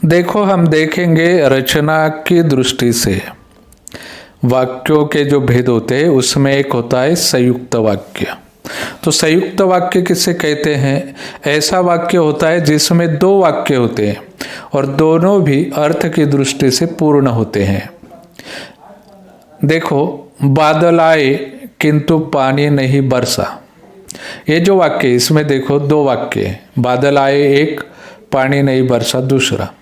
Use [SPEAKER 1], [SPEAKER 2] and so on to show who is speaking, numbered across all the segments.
[SPEAKER 1] देखो, हम देखेंगे रचना की दृष्टि से वाक्यों के जो भेद होते हैं उसमें एक होता है संयुक्त वाक्य। तो संयुक्त वाक्य किसे कहते हैं? ऐसा वाक्य होता है जिसमें दो वाक्य होते हैं और दोनों भी अर्थ की दृष्टि से पूर्ण होते हैं। देखो, बादल आए किंतु पानी नहीं बरसा। ये जो वाक्य, इसमें देखो दो वाक्य, बादल आए एक, पानी नहीं बरसा दूसरा।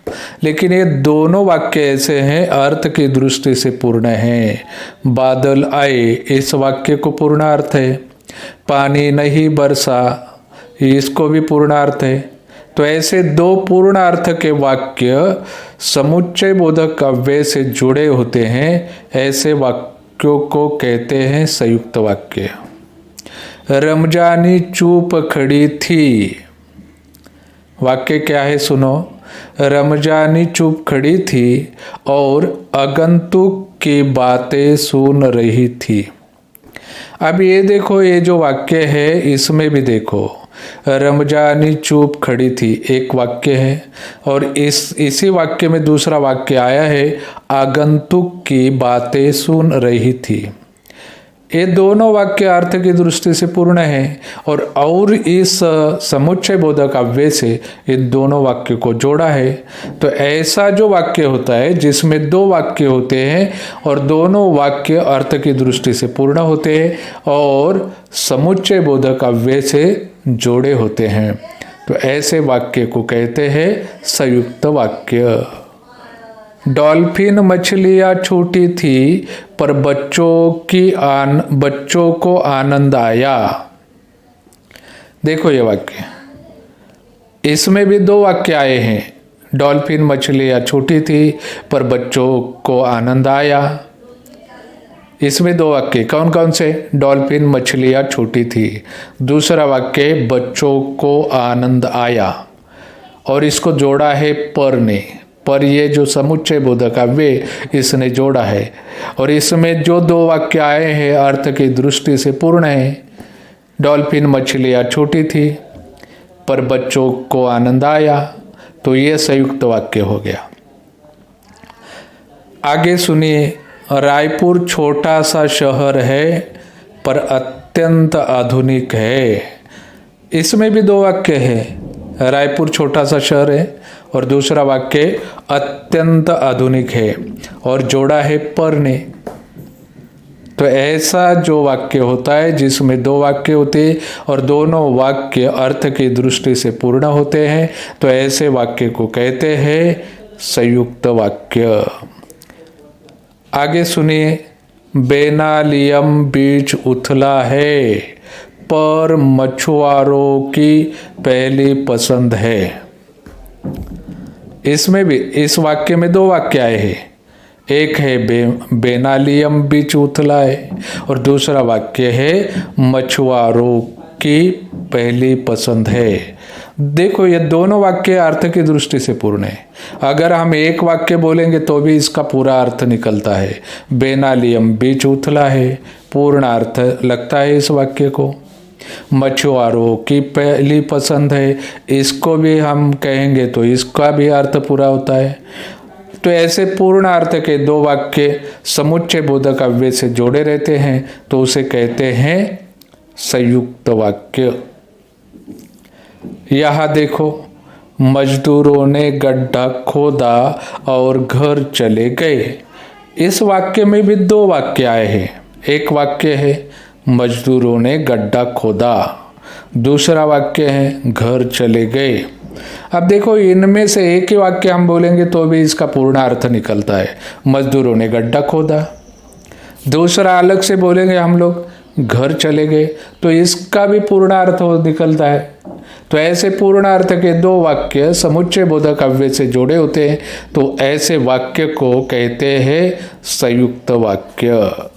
[SPEAKER 1] लेकिन ये दोनों वाक्य ऐसे हैं अर्थ की दृष्टि से पूर्ण हैं। बादल आए इस वाक्य को पूर्ण अर्थ है, पानी नहीं बरसा इसको भी पूर्ण अर्थ है। तो ऐसे दो पूर्ण अर्थ के वाक्य समुच्चय बोधक अव्यय से जुड़े होते हैं। ऐसे वाक्यों को कहते हैं संयुक्त वाक्य। रमजानी चुप खड़ी थी। वाक्य क्या है सुनो। रमजानी चुप खड़ी थी और आगंतुक की बातें सुन रही थी। अब ये देखो, ये जो वाक्य है इसमें भी देखो, रमजानी चुप खड़ी थी एक वाक्य है और इसी वाक्य में दूसरा वाक्य आया है, आगंतुक की बातें सुन रही थी। ये दोनों वाक्य अर्थ की दृष्टि से पूर्ण है और इस समुच्चय बोधक अव्यय से इन दोनों वाक्य को जोड़ा है। तो ऐसा जो वाक्य होता है जिसमें दो वाक्य होते हैं और दोनों वाक्य अर्थ की दृष्टि से पूर्ण होते हैं और समुच्चय बोधक अव्यय से जोड़े होते हैं, तो ऐसे वाक्य को कहते हैं संयुक्त वाक्य। डॉल्फिन मछलियाँ छोटी थी पर बच्चों को आनंद आया। देखो ये वाक्य, इसमें भी दो वाक्य आए हैं। डॉल्फिन मछलियाँ छोटी थी पर बच्चों को आनंद आया। इसमें दो वाक्य कौन कौन से? डॉल्फिन मछलियाँ छोटी थी, दूसरा वाक्य बच्चों को आनंद आया और इसको जोड़ा है पर ने। पर ये जो समुच्चय बोधक अव्यय इसने जोड़ा है और इसमें जो दो वाक्य आए हैं अर्थ की दृष्टि से पूर्ण है। डॉल्फिन मछलियाँ छोटी थी पर बच्चों को आनंद आया, तो ये संयुक्त वाक्य हो गया। आगे सुनिए, रायपुर छोटा सा शहर है पर अत्यंत आधुनिक है। इसमें भी दो वाक्य है, रायपुर छोटा सा शहर है और दूसरा वाक्य अत्यंत आधुनिक है और जोड़ा है पर ने। तो ऐसा जो वाक्य होता है जिसमें दो वाक्य होते हैं और दोनों वाक्य अर्थ की दृष्टि से पूर्ण होते हैं, तो ऐसे वाक्य को कहते हैं संयुक्त वाक्य। आगे सुनिए, बेनालियम बीच उथला है पर मछुआरों की पहली पसंद है। इसमें भी इस वाक्य में दो वाक्य आए हैं, एक है बेनालियम बीच उथला है और दूसरा वाक्य है मछुआरों की पहली पसंद है। देखो, ये दोनों वाक्य अर्थ की दृष्टि से पूर्ण है। अगर हम एक वाक्य बोलेंगे तो भी इसका पूरा अर्थ निकलता है। बेनालियम बीच उथला है पूर्ण अर्थ लगता है इस वाक्य को। मछुआरों की पहली पसंद है, इसको भी हम कहेंगे तो इसका भी अर्थ पूरा होता है। तो ऐसे पूर्ण अर्थ के दो वाक्य समुच्चय बोधक अव्यय से जोड़े रहते हैं, तो उसे कहते हैं संयुक्त वाक्य। यहाँ देखो, मजदूरों ने गड्ढा खोदा और घर चले गए। इस वाक्य में भी दो वाक्य आए हैं, एक वाक्य है मजदूरों ने गड्ढा खोदा, दूसरा वाक्य है घर चले गए। अब देखो, इनमें से एक ही वाक्य हम बोलेंगे तो भी इसका पूर्ण अर्थ निकलता है। मजदूरों ने गड्ढा खोदा, दूसरा अलग से बोलेंगे हम लोग घर चले गए, तो इसका भी पूर्ण अर्थ निकलता है। तो ऐसे पूर्ण अर्थ के दो वाक्य समुच्चय बोधक अव्यय से जोड़े होते हैं, तो ऐसे वाक्य को कहते हैं संयुक्त वाक्य।